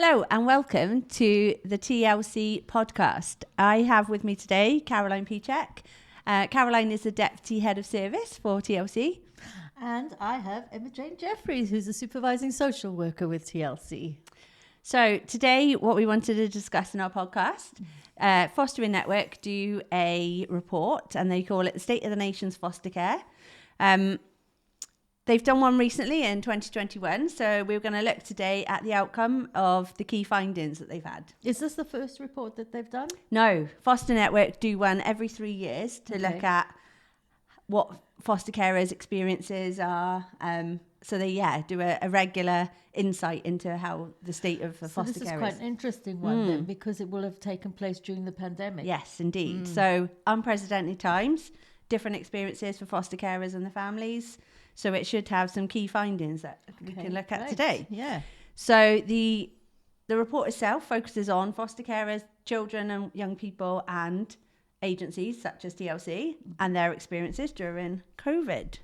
Hello and welcome to the TLC Podcast. I have with me today Caroline Pichek. Caroline is the Deputy Head of Service for TLC. And I have Emma Jane Jeffries, who's a supervising social worker with TLC. So today what we wanted to discuss in our podcast, Fostering Network do a report and they call it the State of the Nation's Foster Care. They've done one recently in 2021, so we're going to look today at the outcome of the key findings that they've had. Is this the first report that they've done? No, Foster Network do one every 3 years to look at what foster carers' experiences are. So they do a regular insight into how the state of the foster carers. This is quite an interesting one then, because it will have taken place during the pandemic. Yes, indeed. So unprecedented times, different experiences for foster carers and the families. So it should have some key findings that we can look at today. Yeah. So the report itself focuses on foster carers, children and young people and agencies such as TLC and their experiences during COVID.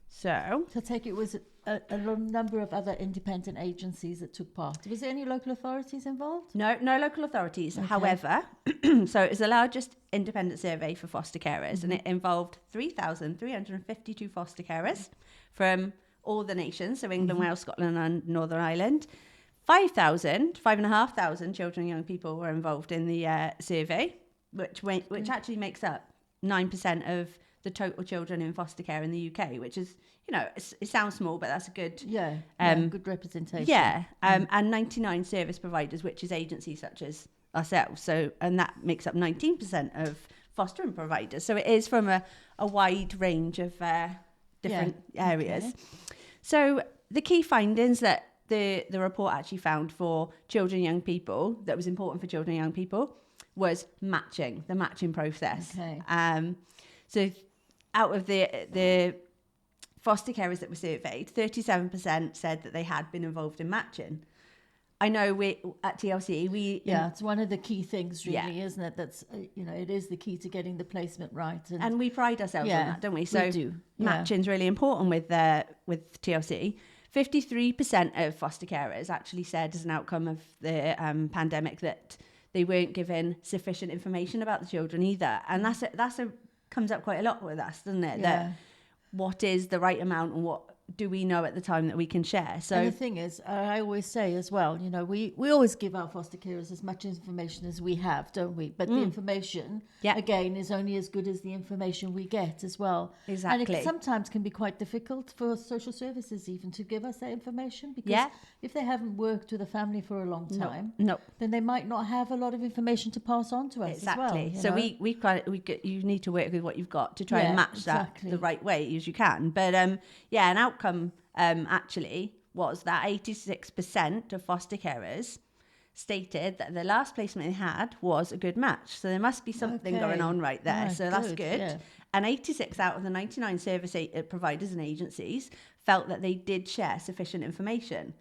So I take it was a number of other independent agencies that took part. Was there any local authorities involved? No local authorities. Okay. However, so it was the largest independent survey for foster carers and it involved 3,352 foster carers from all the nations, so England, Wales, Scotland and Northern Ireland. 5,500 children and young people were involved in the survey, which actually makes up 9% of the total children in foster care in the UK, which is, it sounds small, but that's a good... good representation. Yeah, and 99 service providers, which is agencies such as ourselves. So, and that makes up 19% of fostering providers. So it is from a wide range of different areas. Okay. So the key findings that the report actually found for children and young people, that was important for children and young people, was the matching process. Okay. So out of the foster carers that were surveyed, 37% said that they had been involved in matching. I know we at TLC, it's one of the key things, really, isn't it? That's it is the key to getting the placement right, and we pride ourselves on that, don't we? So we do. Matching's really important with TLC. 53% of foster carers actually said, as an outcome of the pandemic, that they weren't given sufficient information about the children either, and that's comes up quite a lot with us, doesn't it? That what is the right amount and what do we know at the time that we can share? So and the thing is, I always say as well, we always give our foster carers as much information as we have, don't we? But the information, again, is only as good as the information we get as well. Exactly. And it sometimes can be quite difficult for social services even to give us that information, because if they haven't worked with a family for a long time, then they might not have a lot of information to pass on to us as well. So you need to work with what you've got to try and match that the right way as you can. But an outcome actually was that 86% of foster carers stated that the last placement they had was a good match. So there must be something going on right there. So that's good. Yeah. And 86 out of the 99 service providers and agencies felt that they did share sufficient information.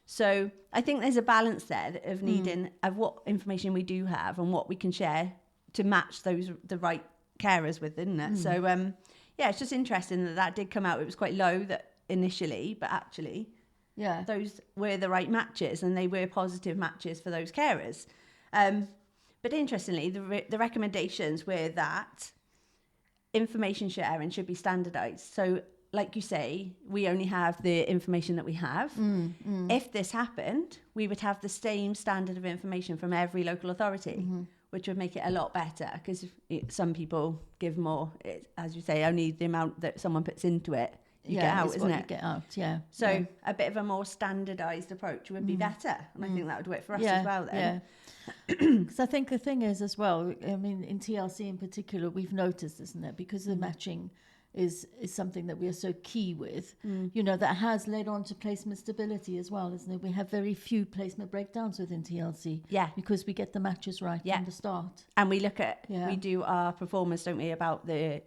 So I think there's a balance there of needing of what information we do have and what we can share to match the right carers with, isn't it? So it's just interesting that did come out. It was quite low initially, but actually those were the right matches and they were positive matches for those carers. But interestingly, the recommendations were that information sharing should be standardized. So like you say, we only have the information that we have. If this happened, we would have the same standard of information from every local authority, which would make it a lot better, because some people give more, as you say, only the amount that someone puts into it you get out, isn't it? You get out, So a bit of a more standardised approach would be better, and I think that would work for us as well then. Because I think the thing is as well, I mean, in TLC in particular, we've noticed, isn't it? Because the matching is something that we are so key with, that has led on to placement stability as well, isn't it? We have very few placement breakdowns within TLC. Because we get the matches right from the start. And we look at, we do our performance, don't we, about the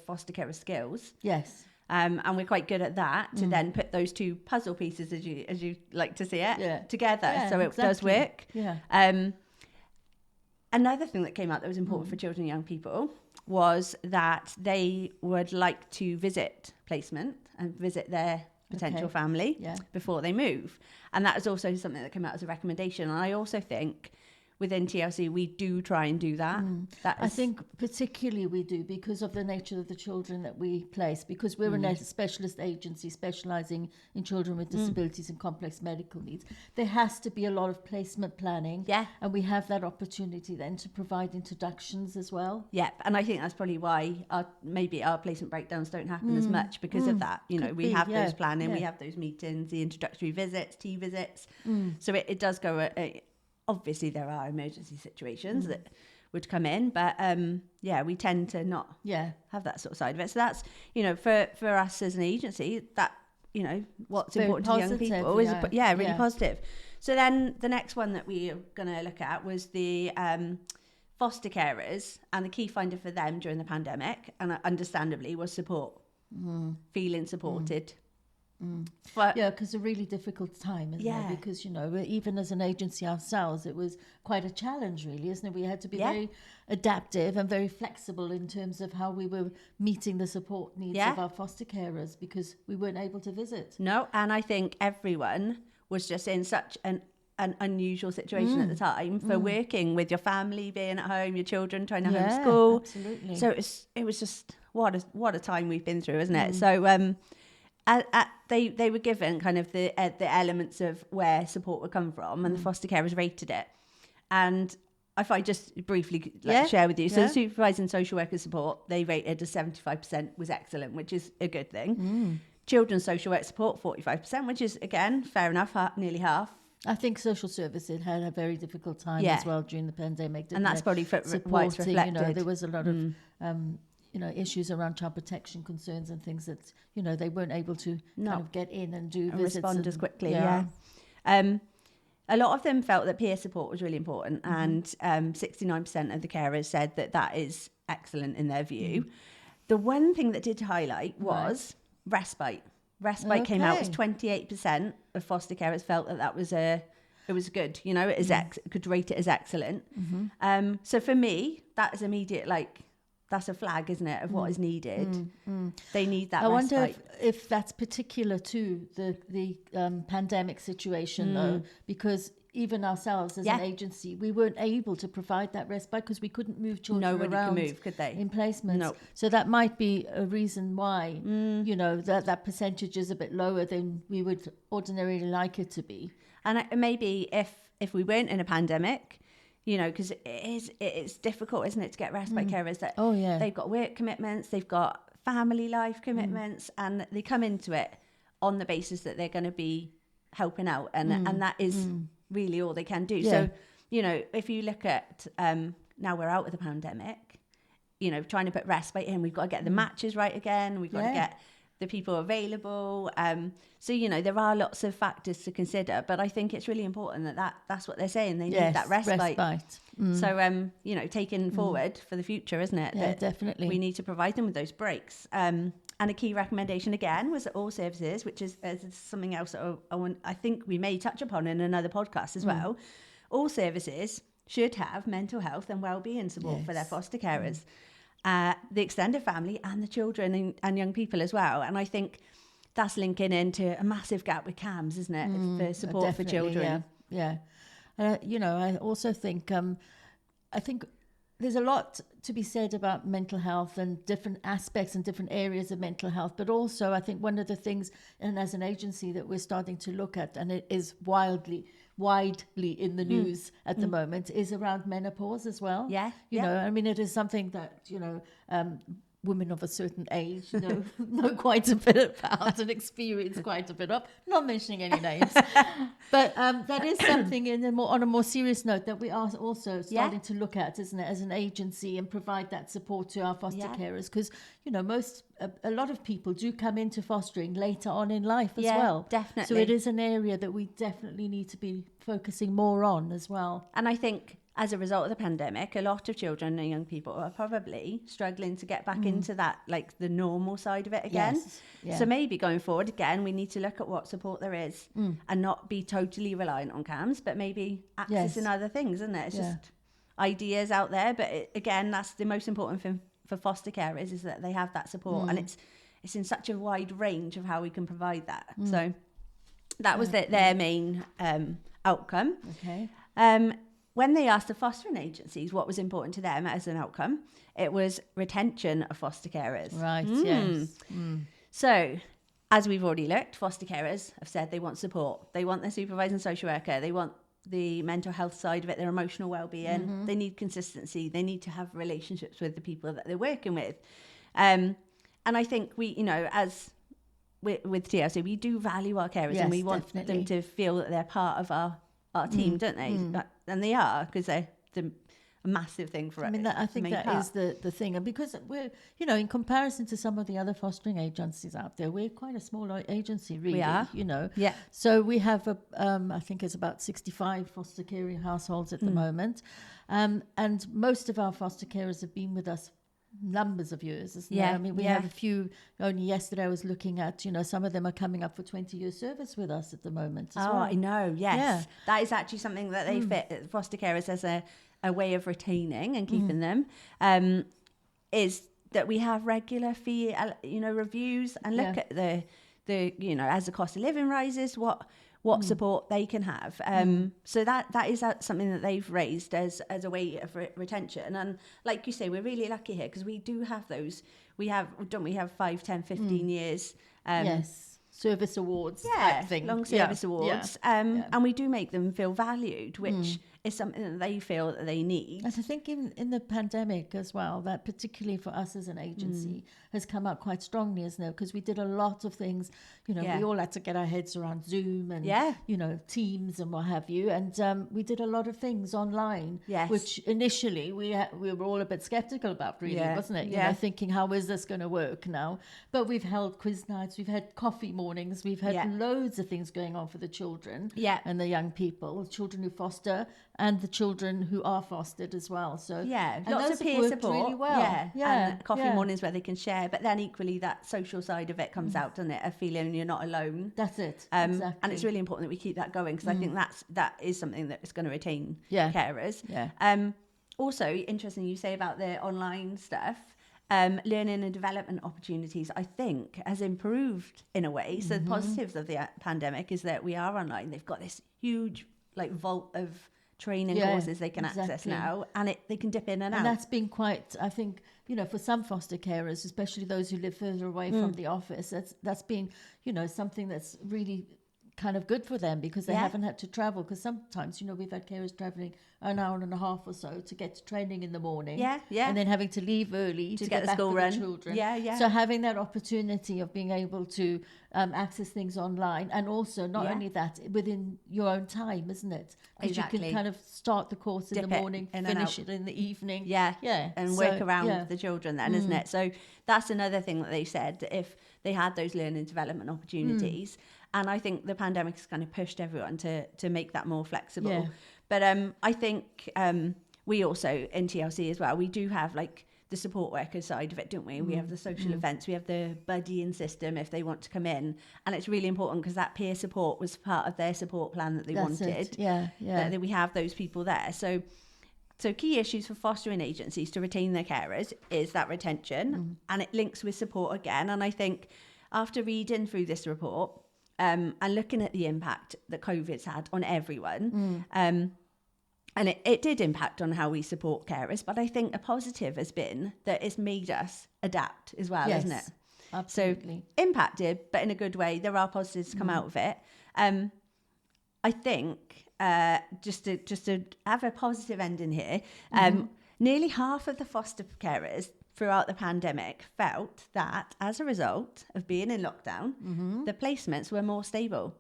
foster carer skills. Yes. And we're quite good at that to then put those two puzzle pieces, as you like to see it, together. So it does work. Another thing that came out that was important for children and young people was that they would like to visit placement and visit their potential family before they move. And that is also something that came out as a recommendation. And I also think within TLC, we do try and do that. I think particularly we do because of the nature of the children that we place, because we're a specialist agency specialising in children with disabilities and complex medical needs. There has to be a lot of placement planning. Yeah. And we have that opportunity then to provide introductions as well. Yeah. And I think that's probably why maybe our placement breakdowns don't happen as much because of that. You know, we have those planning, we have those meetings, the introductory visits, tea visits. So it does go... obviously, there are emergency situations that would come in, but we tend to not have that sort of side of it. So that's, you know, for us as an agency, that, you know, what's very important positive, to young people is really positive. So then the next one that we are going to look at was the foster carers, and the key finder for them during the pandemic, and understandably, was support, feeling supported. But because a really difficult time, isn't it? Because, you know, even as an agency ourselves, it was quite a challenge, really, isn't it? We had to be very adaptive and very flexible in terms of how we were meeting the support needs of our foster carers, because we weren't able to visit. No, and I think everyone was just in such an unusual situation at the time for working with your family, being at home, your children trying to homeschool. Absolutely. So it was just what a time we've been through, isn't it? So they were given kind of the elements of where support would come from, and the foster carers rated it. And if I just briefly share with you, so the supervising social worker support, they rated as 75% was excellent, which is a good thing. Children's social work support, 45%, which is, again, fair enough, nearly half. I think social services had a very difficult time as well during the pandemic. And that's probably why it's reflected. You know, there was a lot of you know, issues around child protection concerns and things that, you know, they weren't able to kind of get in and do visits respond as quickly. A lot of them felt that peer support was really important, and 69% of the carers said that is excellent in their view. The one thing that did highlight was respite. Respite came out as 28% of foster carers felt that was it was good, you know, it is could rate it as excellent. So for me, that is immediate, that's a flag, isn't it, of what is needed. They need that respite. I wonder if that's particular to the pandemic situation, though, because even ourselves as an agency, we weren't able to provide that respite because we couldn't move children Nobody around can move, could they? In placements. No. So that might be a reason why, you know, that percentage is a bit lower than we would ordinarily like it to be. And maybe if we weren't in a pandemic, you know, because it's difficult, isn't it, to get respite carers that they've got work commitments, they've got family life commitments, and they come into it on the basis that they're going to be helping out, and that is really all they can do. So, you know, if you look at now we're out of the pandemic, you know, trying to put respite in, we've got to get the matches right again, we've got to get the people available. So, you know, there are lots of factors to consider, but I think it's really important that's what they're saying. They need that respite. So, you know, taking forward for the future, isn't it? Yeah, definitely. We need to provide them with those breaks. And a key recommendation, again, was that all services, which is something else that I think we may touch upon in another podcast as well. All services should have mental health and wellbeing support for their foster carers. The extended family and the children and young people as well. And I think that's linking into a massive gap with CAMHS, isn't it, for support for children? Yeah. You know, I also think, I think there's a lot to be said about mental health and different aspects and different areas of mental health. But also, I think one of the things, and as an agency that we're starting to look at, and it is widely in the news at the moment, is around menopause as well. You know, I mean, it is something that, you know, women of a certain age know quite a bit about and experience quite a bit of. Not mentioning any names, but that is something on a more serious note that we are also starting to look at, isn't it, as an agency, and provide that support to our foster carers, because, you know, a lot of people do come into fostering later on in life as well. Definitely. So it is an area that we definitely need to be focusing more on as well. And I think as a result of the pandemic, a lot of children and young people are probably struggling to get back into that, like the normal side of it again. So maybe going forward, again, we need to look at what support there is and not be totally reliant on CAMHS, but maybe accessing other things, isn't it? It's just ideas out there. But again, that's the most important thing for foster carers, is that they have that support. And it's in such a wide range of how we can provide that. So that was their main outcome. Okay. When they asked the fostering agencies what was important to them as an outcome, it was retention of foster carers. Right, yes. So, as we've already looked, foster carers have said they want support. They want their supervising social worker. They want the mental health side of it, their emotional well-being. They need consistency. They need to have relationships with the people that they're working with. And I think we, as with TLC, we do value our carers, and we want them to feel that they're part of our team, don't they? And they are, because they're a massive thing for us. I mean, I think that is the thing. And because we're, in comparison to some of the other fostering agencies out there, we're quite a small agency, really. We are. Yeah. So we have, I think it's about 65 foster caring households at the moment. And most of our foster carers have been with us numbers of years, isn't it? I mean, we have a few. Only yesterday I was looking at, some of them are coming up for 20-year service with us at the moment as well. I know, yes. That is actually something that they fit foster carers as a way of retaining and keeping them, is that we have regular fee, reviews, and look at the as the cost of living rises, what support they can have. So that is something that they've raised as a way of retention. And like you say, we're really lucky here because we do have those. Don't we have 5, 10, 15 years? Yes. Service awards type thing. Long service awards. And we do make them feel valued, which is something that they feel that they need. And I think in the pandemic as well, that particularly for us as an agency has come up quite strongly, isn't it? Because we did a lot of things, we all had to get our heads around Zoom and, Teams and what have you. And we did a lot of things online, which initially we were all a bit skeptical about, really, wasn't it? Thinking, how is this going to work now? But we've held quiz nights, we've had coffee mornings, we've had loads of things going on for the children and the young people, children who foster and the children who are fostered as well. So lots of peer support, really well. And coffee mornings where they can share. But then equally, that social side of it comes out, doesn't it? A feeling you're not alone. That's it. Exactly. And it's really important that we keep that going, because I think that is something that is going to retain carers. Also, interesting you say about the online stuff. Learning and development opportunities, I think, has improved in a way. So the positives of the pandemic is that we are online. They've got this huge vault of training courses they can access now, and they can dip in and out. And that's been quite, I think, for some foster carers, especially those who live further away from the office, that's been, something that's really kind of good for them, because they haven't had to travel. Because sometimes, we've had carers travelling an hour and a half or so to get to training in the morning, and then having to leave early to get the school run. The children. So having that opportunity of being able to access things online, and also not only that, within your own time, isn't it? Because you can kind of start the course in the morning, finish it in the evening, and work around the children then, isn't it? So that's another thing that they said, if they had those learning development opportunities. And I think the pandemic has kind of pushed everyone to make that more flexible. But I think we also, in TLC as well, we do have the support worker side of it, don't we? We have the social events, we have the buddying system if they want to come in. And it's really important because that peer support was part of their support plan that they wanted. That we have those people there. So key issues for fostering agencies to retain their carers is that retention, and it links with support again. And I think after reading through this report, and looking at the impact that COVID's had on everyone, and it did impact on how we support carers, but I think a positive has been that it's made us adapt as well, isn't it? Absolutely. So impacted, but in a good way. There are positives to come out of it. I think just to have a positive ending here, nearly half of the foster carers throughout the pandemic felt that as a result of being in lockdown, the placements were more stable.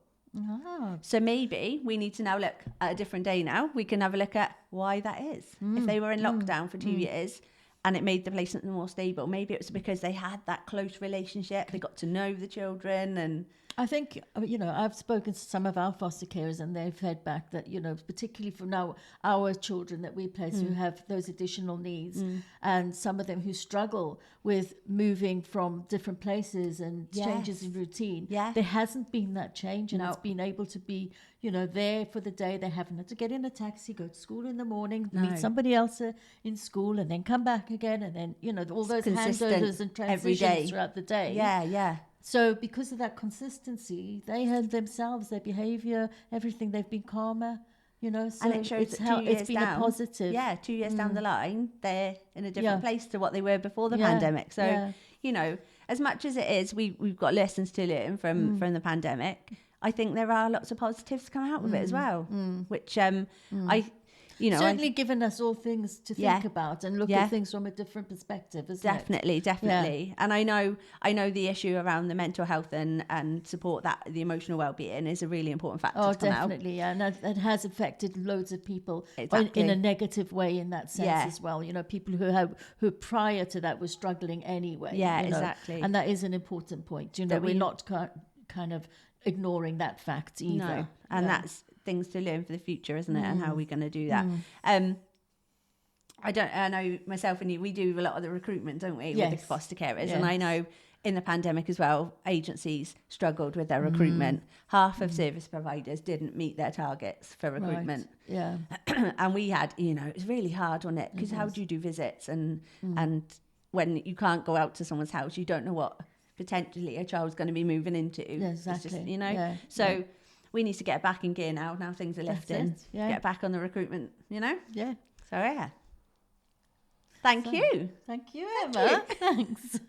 So maybe we need to now look at a different day now. We can have a look at why that is. If they were in lockdown for 2 years and it made the placement more stable, maybe it was because they had that close relationship. They got to know the children. And I think, I've spoken to some of our foster carers, and they've fed back that, particularly for now, our children that we place who have those additional needs, and some of them who struggle with moving from different places and changes in routine. There hasn't been that change, and it's been able to be, there for the day. They haven't had to get in a taxi, go to school in the morning, meet somebody else in school, and then come back again, and then all those handovers and transitions throughout the day. Yeah. So because of that consistency, they had themselves, their behaviour, everything, they've been calmer, so and it shows that it's been a positive. Yeah, 2 years down the line, they're in a different place to what they were before the pandemic. So, as much as it is, we've got lessons to learn from the pandemic. I think there are lots of positives to come out of it as well, which certainly given us all things to think about and look at things from a different perspective, definitely. And I know the issue around the mental health and support, that the emotional well-being is a really important factor to come definitely, out. And it has affected loads of people in a negative way in that sense as well. People who prior to that were struggling anyway. Exactly. And that is an important point. We're not kind of ignoring that fact either. No, and that's things to learn for the future, isn't it? And how we're going to do that. I know myself and you, we do a lot of the recruitment, don't we, with the foster carers? And I know in the pandemic as well, agencies struggled with their recruitment. Half of service providers didn't meet their targets for recruitment. Right. Yeah. And we had, it was really hard, wasn't it? Because how do you do visits? And when you can't go out to someone's house, you don't know what potentially a child's going to be moving into. Yeah, exactly. It's just, we need to get back in gear now. Now things are lifting. Get back on the recruitment, Yeah. So, Thank you. Thank you, Emma. Thanks.